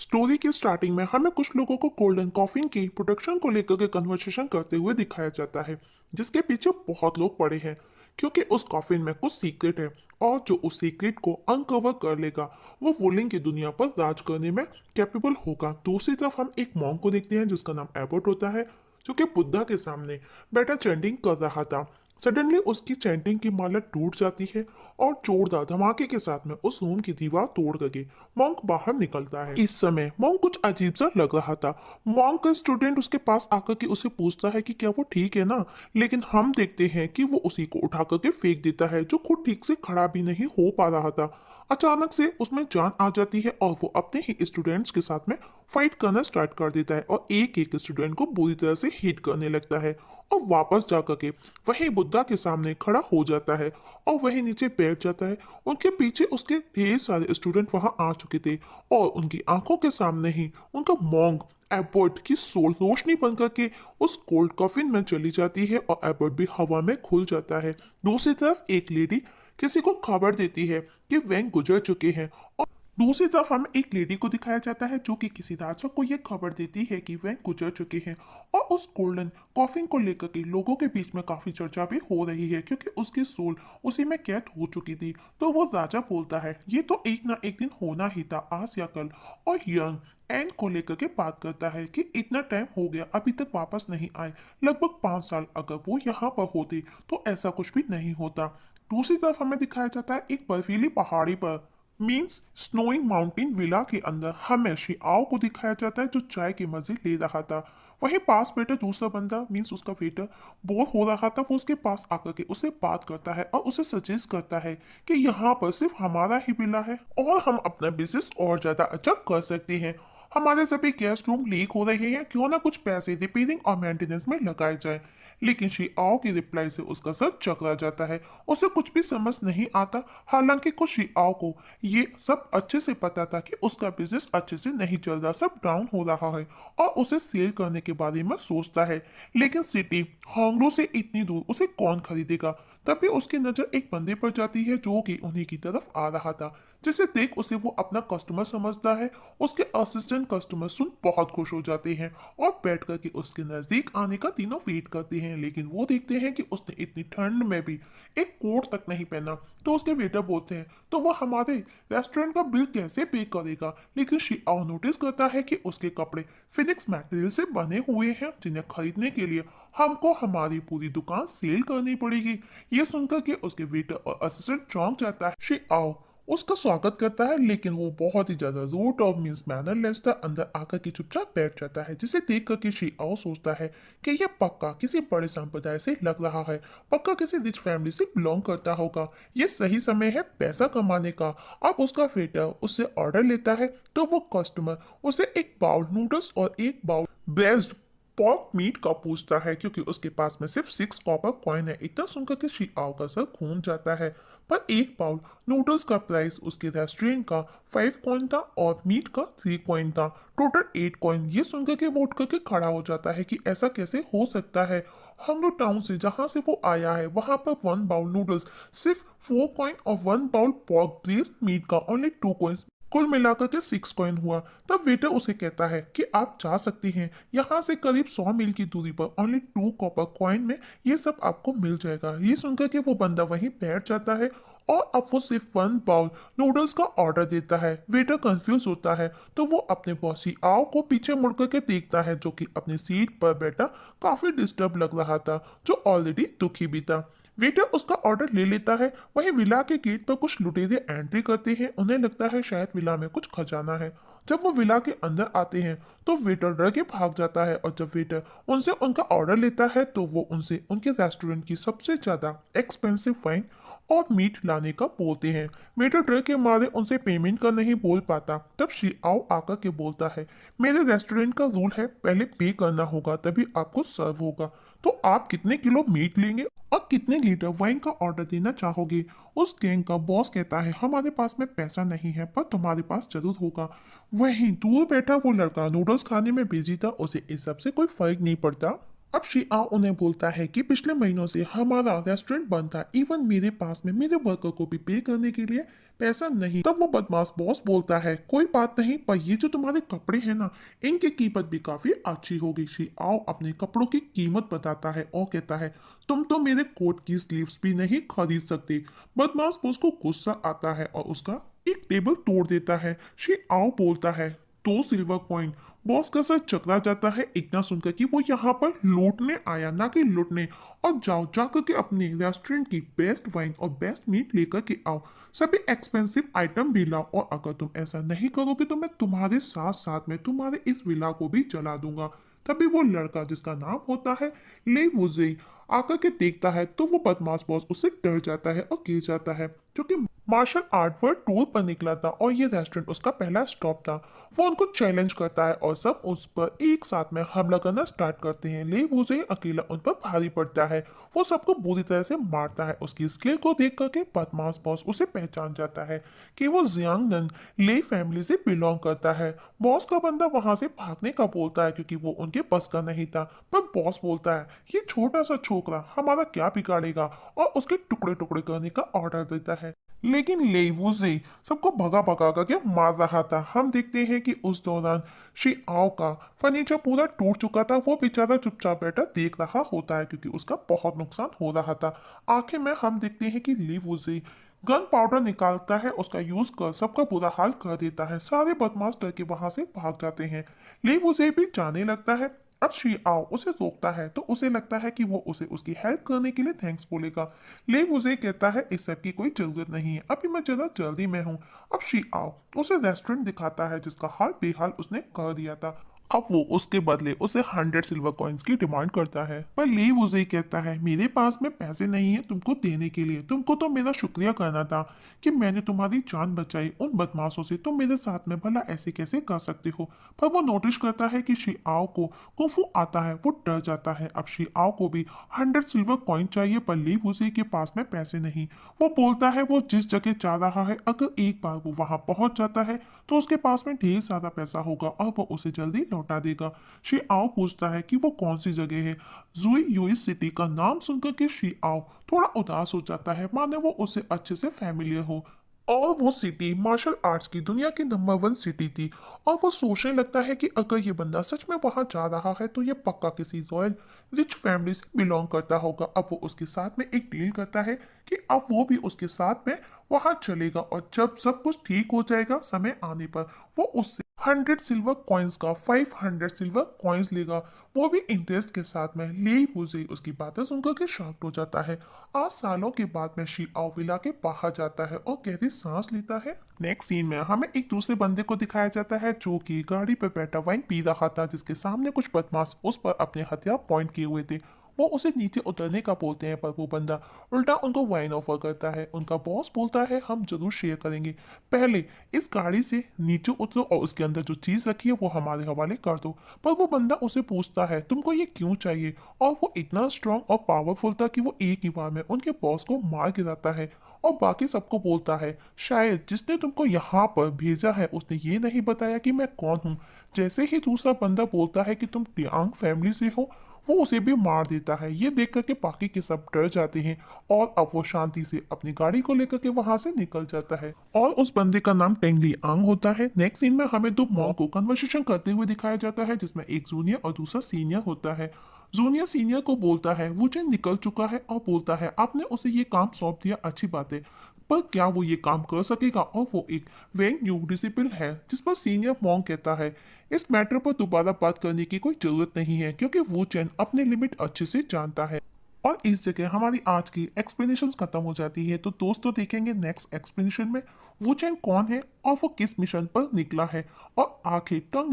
Story की starting में हमें कुछ लोगों को गोल्डन कॉफिन की प्रोडक्शन को लेकर के कन्वर्सेशन करते हुए दिखाया जाता है, जिसके पीछे बहुत लोग पड़े हैं, क्योंकि उस कॉफिन में कुछ सीक्रेट है। और जो उस सीक्रेट को अनकवर कर लेगा वो वुलिंग की दुनिया पर राज करने में कैपेबल होगा। दूसरी तरफ हम एक मॉन्क को देखते हैं जिसका नाम एबर्ट होता है, जो कि बुद्धा के सामने बैठा चैंटिंग कर रहा था। सडनली उसकी चैंटिंग की माला टूट जाती है और जोरदार धमाके के साथ में उस रूम की दीवार तोड़ करके मॉन्क बाहर निकलता है। इस समय मॉन्क कुछ अजीब सा लग रहा था। मॉन्क का स्टूडेंट उसके पास आकर के उसे पूछता है कि क्या वो ठीक है ना, लेकिन हम देखते हैं कि वो उसी को उठा करके फेंक देता है, जो खुद ठीक से खड़ा भी नहीं हो पा रहा था। अचानक से उसमें जान आ जाती है और वो अपने ही स्टूडेंट्स के साथ में फाइट करना स्टार्ट कर देता है और एक एक स्टूडेंट को बुरी तरह से हिट करने लगता है और वापस जाकर के वही बुद्धा के सामने खड़ा हो जाता है और वही नीचे बैठ जाता है। उनके पीछे उसके ढेर सारे स्टूडेंट वहां आ चुके थे और उनकी आंखों के सामने ही उनका मॉन्ग एबर्ट की सोल रोशनी बन करके उस कोल्ड कॉफिन में चली जाती है और एबर्ट भी हवा में खुल जाता है। दूसरी तरफ एक लेडी किसी को खबर देती है कि वैंग गुजर चुके हैं और दूसरी तरफ हमें एक लेडी को दिखाया जाता है जो कि किसी राजा को यह खबर देती है कि वह गुजर चुके हैं। और उस गोल्डन कॉफिन को लेकर के लोगों के बीच में काफी चर्चा भी हो रही है, क्योंकि उसकी सोल उसी में कैद हो चुकी थी। तो वो राजा बोलता है ये तो एक ना एक दिन होना ही था, आज या कल। और यंग एन को लेकर के बात करता है कि इतना टाइम हो गया अभी तक वापस नहीं आए, लगभग 5 साल। अगर वो यहाँ पर होते तो ऐसा कुछ भी नहीं होता। दूसरी तरफ हमें दिखाया जाता है एक बर्फीली पहाड़ी पर मीन्स स्नोइंग माउंटेन विला के अंदर हमें शिआओ को दिखाया जाता है जो चाय के मजे ले रहा था। वहीं पास बैठा दूसरा बंदा मीन्स उसका वेटर बोर हो रहा था, वो उसके पास आकर के उससे बात करता है और उसे सजेस्ट करता है कि यहाँ पर सिर्फ हमारा ही विला है और हम अपना बिजनेस और ज्यादा अच्छा कर सकते हैं। हमारे सभी गेस्ट रूम लीक हो रहे हैं, क्यों ना कुछ पैसे रिपेयरिंग और मेंटेनेंस में लगाए जाए। लेकिन शिआओ की रिप्लाई से उसका सर चकरा जाता है, उसे कुछ भी समझ नहीं आता। हालांकि कुछ शिआओ को ये सब अच्छे से पता था कि उसका बिजनेस अच्छे से नहीं चल रहा, सब डाउन हो रहा है और उसे सेल करने के बारे में सोचता है। लेकिन सिटी होंगरू से इतनी दूर उसे कौन खरीदेगा। तभी उसकी नजर एक बंदे पर जाती है जो कि उन्हीं की तरफ आ रहा था, जिसे देख उसे वो अपना कस्टमर समझता है। उसके असिस्टेंट कस्टमर सुन बहुत खुश हो जाते हैं और बैठ कर के उसके नजदीक आने का तीनों वेट करते हैं, लेकिन वो देखते हैं कि उसने इतनी ठंड में भी एक कोट तक नहीं पहना। तो उसके वेटर बोलते हैं तो वो हमारे रेस्टोरेंट का बिल कैसे पे करेगा। लेकिन शिआओ नोटिस करता है कि उसके कपड़े फिनिक्स मटेरियल से बने हुए हैं, जिन्हें खरीदने के लिए हमको हमारी पूरी दुकान सेल करनी पड़ेगी। ये सुनकर के उसके वेटर और असिस्टेंट चौंक जाता है। शिआओ उसका स्वागत करता है, लेकिन वो बहुत ही ज्यादा रूट और मीन्स मैनरलेस था। अंदर आकर के चुपचाप बैठ जाता है, जिसे देख कर के शिआओ सोचता है कि यह पक्का किसी बड़े संप्रदाय से लग रहा है, पक्का किसी रिच फैमिली से बिलोंग करता होगा। ये सही समय है पैसा कमाने का। अब उसका वेटर उससे ऑर्डर लेता है तो वो कस्टमर उसे एक बाउल नूडल्स और एक बाउल ब्रेस्ट पॉक मीट का पूछता है, क्योंकि उसके पास में सिर्फ 6 कॉपर कॉइन है। इतना सुनकर के शिआओ का सर घूम जाता है। पर एक बाउल नूडल्स का प्राइस उसके रेस्टोरेंट का 5 कॉइन था और मीट का 3 कॉइन था, टोटल 8 कॉइन। ये सुनकर के वो उठ करके खड़ा हो जाता है कि ऐसा कैसे हो सकता है। हंगो टाउन से जहां से वो आया है वहां पर 1 बाउल नूडल्स सिर्फ 4 कॉइन और 1 बाउल पॉर्क ब्रेस्ट मीट का ओनली 2 कॉइन, कुल मिलाकर के 6 कॉइन हुआ। तब वेटर उसे कहता है कि आप जा सकती हैं, यहाँ से करीब 100 मील की दूरी पर ओनली 2 कॉपर कॉइन में ये सब आपको मिल जाएगा। ये सुनकर के वो बंदा वहीं बैठ जाता है और अब वो सिर्फ 1 बाउल नूडल्स का ऑर्डर देता है। वेटर कंफ्यूज होता है तो वो अपने बॉसी आओ को पीछे मुड़ करके देखता है, जो कि अपनी सीट पर बैठा काफी डिस्टर्ब लग रहा था, जो ऑलरेडी दुखी भी था। वेटर उसका ऑर्डर ले लेता है। वहीं विला के गेट पर कुछ लुटेरे एंट्री करते हैं, उन्हें लगता है शायद विला में कुछ खजाना है। जब वो विला के अंदर आते हैं तो वेटर डर के भाग जाता है और जब वेटर उनसे उनका ऑर्डर लेता है तो वो उनसे उनके रेस्टोरेंट की सबसे ज्यादा एक्सपेंसिव वाइन और मीट लाने का बोलते हैं। वेटर डर के मारे उनसे पेमेंट का नहीं बोल पाता। तब शिआओ आकर के बोलता है मेरे रेस्टोरेंट का रूल है पहले पे करना होगा तभी आपको सर्व होगा। तो आप कितने किलो मीट लेंगे और कितने लीटर वाइन का ऑर्डर देना चाहोगे। उस गैंग का बॉस कहता है हमारे पास में पैसा नहीं है पर तुम्हारे पास जरूर होगा। वहीं दूर बैठा वो लड़का नूडल्स खाने में बिजी था, उसे इस सब से कोई फर्क नहीं पड़ता। अब शिआओ उन्हें बोलता है कि पिछले महीनों से हमारा रेस्टोरेंट बंद था, इवन मेरे पास में मेरे वर्कर को भी पे करने के लिए पैसा नहीं। तब वो बदमाश बॉस बोलता है कोई बात नहीं, पर ये जो तुम्हारे कपड़े हैं ना, इनकी कीमत भी काफी अच्छी होगी। शिआओ अपने कपड़ों की कीमत बताता है और कहता है तुम तो मेरे कोट की स्लीव्स भी नहीं खरीद सकते। बदमाश बॉस को गुस्सा आता है और उसका एक टेबल तोड़ देता है। शिआओ बोलता है 2 सिल्वर कॉइन। बॉस का सर चकरा जाता है इतना सुनकर कि वो यहाँ पर लूटने आया ना कि लूटने। और जाओ जाकर के अपने रेस्टोरेंट की बेस्ट वाइन और बेस्ट मीट लेकर के आओ, सभी एक्सपेंसिव आइटम भी लाओ, और अगर तुम ऐसा नहीं करोगे तो मैं तुम्हारे साथ साथ में तुम्हारे इस विला को भी जला दूंगा। तभी वो लड़का जिसका नाम होता है ले वुजे आकर के देखता है तो वो बदमाश बॉस उससे डर जाता है और गिर जाता है, जो कि मार्शल आर्ट पर टूर पर निकला था और ये रेस्टोरेंट उसका पहला स्टॉप था। वो उनको चैलेंज करता है और सब उस पर एक साथ में हमला करना स्टार्ट करते हैं। ले वुजे अकेला उन पर भारी पड़ता है। वो सबको बुरी तरह से मारता है। उसकी स्किल को देख करके बदमाश बॉस उसे पहचान जाता है कि वो जियांग नन ले फैमिली से बिलोंग करता है। बॉस का बंदा वहां से भागने का बोलता है क्योंकि वो उनके बस का नहीं था, पर बॉस बोलता है ये छोटा सा छोकरा हमारा क्या बिगाड़ेगा, और उसके टुकड़े टुकड़े करने का ऑर्डर देता है। लेकिन लेवुजे सबको भगा भगा करके मार रहा था। हम देखते हैं कि उस दौरान शिआओ का फर्नीचर पूरा टूट चुका था। वो बेचारा चुपचाप बैठा देख रहा होता है क्योंकि उसका बहुत नुकसान हो रहा था। आखिर में हम देखते हैं कि लेवुजे गन पाउडर निकालता है, उसका यूज कर सबका बुरा हाल कर देता है। सारे बदमाश डर के वहां से भाग जाते हैं। लेवुजे भी जाने लगता है। अब शिआओ उसे रोकता है तो उसे लगता है कि वो उसे उसकी हेल्प करने के लिए थैंक्स बोलेगा। ले मुझे कहता है इस सब की कोई जरूरत नहीं है, अभी मैं जरा जल्दी में हूँ। अब शिआओ उसे रेस्टोरेंट दिखाता है जिसका हाल बेहाल उसने कर दिया था। अब वो उसके बदले उसे 100 सिल्वर कॉइन्स की डिमांड करता है, पर ली उसे कहता है मेरे पास में पैसे नहीं है तुमको देने के लिए, तुमको तो मेरा शुक्रिया करना था कि मैंने तुम्हारी जान बचाई उन बदमाशों से, तुम मेरे साथ में भला ऐसे कैसे कर सकते हो। पर वो नोटिस करता है कि शिआओ को कुंफू आता है। वो डर जाता है। अब शिआओ को भी 100 सिल्वर कॉइन चाहिए, पर ली उसे के पास में पैसे नहीं। वो बोलता है वो जिस जगह जा रहा है अगर एक बार वो वहां पहुंच जाता है तो उसके पास में ढेर सारा पैसा होगा और वो उसे जल्दी लौटा देगा। शिआओ पूछता है कि वो कौन सी जगह है। जुई युई सिटी का नाम सुनकर के शिआओ थोड़ा उदास हो जाता है, माने वो उससे अच्छे से फैमिलियर हो। और वो सिटी मार्शल आर्ट्स की दुनिया की नंबर 1 सिटी थी। और वो सोचने लगता है कि अगर ये बंदा सच में वहां जा रहा है तो ये पक्का किसी रॉयल रिच फैमिली से बिलोंग करता होगा। अब वो उसके साथ में एक डील करता है कि अब वो भी उसके साथ में वहां चलेगा, और जब सब कुछ ठीक हो जाएगा समय आने पर वो उससे 100 सिल्वर कॉइन्स का 500 सिल्वर कॉइन्स लेगा, वो भी इंटरेस्ट के साथ में। ले वुजे उसकी बातें सुनकर के शॉक्ड हो जाता है। 8 सालों के बाद में शिआओ विला के बाहर जाता है और गहरी सांस लेता है। नेक्स्ट सीन में हमें एक दूसरे बंदे को दिखाया जाता है जो कि गाड़ी पर बैठा वाइन पी रहा था, जिसके सामने कुछ बदमाश उस पर अपने हथियार पॉइंट किए हुए थे। वो उसे नीचे उतरने का बोलते हैं, पर वो बंदा उल्टा उनको वाइन ऑफर करता है। उनका बॉस बोलता है हम जरूर शेयर करेंगे, पहले इस गाड़ी से नीचे उतरो और उसके अंदर जो चीज रखी है वो हमारे हवाले कर दो। पर वो बंदा उसे पूछता है तुमको ये क्यों चाहिए, और वो इतना स्ट्रांग और पावरफुल था कि वो एक ही बार में उनके बॉस को मार गिराता है। और बाकी सबको बोलता है शायद जिसने तुमको यहाँ पर भेजा है उसने ये नहीं बताया कि मैं कौन हूँ। जैसे ही दूसरा बंदा बोलता है कि तुम डियांग फैमिली से हो, वो उसे भी मार देता है। ये देख करके बाकी के सब डर जाते हैं और अब वो शांति से अपनी गाड़ी को लेकर के वहां से निकल जाता है। और उस बंदे का नाम टेंगली आंग होता है। नेक्स्ट सीन में हमें दो मॉन्क को कन्वर्सेशन करते हुए दिखाया जाता है, जिसमें एक जूनियर और दूसरा सीनियर होता है। जूनियर सीनियर को बोलता है वो जो निकल चुका है और बोलता है आपने उसे ये काम सौंप दिया, अच्छी बात है, पर क्या वो ये काम कर सकेगा, और वो एक वेंग न्यू डिसिपल है। जिस पर सीनियर मॉन्क कहता है इस मैटर पर दोबारा बात करने की कोई जरूरत नहीं है क्योंकि वो चैन अपने लिमिट अच्छे से जानता है। और इस जगह हमारी आज की एक्सप्लेनेशन खत्म हो जाती है। तो दोस्तों देखेंगे नेक्स्ट एक्सप्लेनेशन में वो चैन कौन है और वो किस मिशन पर निकला है, और आखिर टंग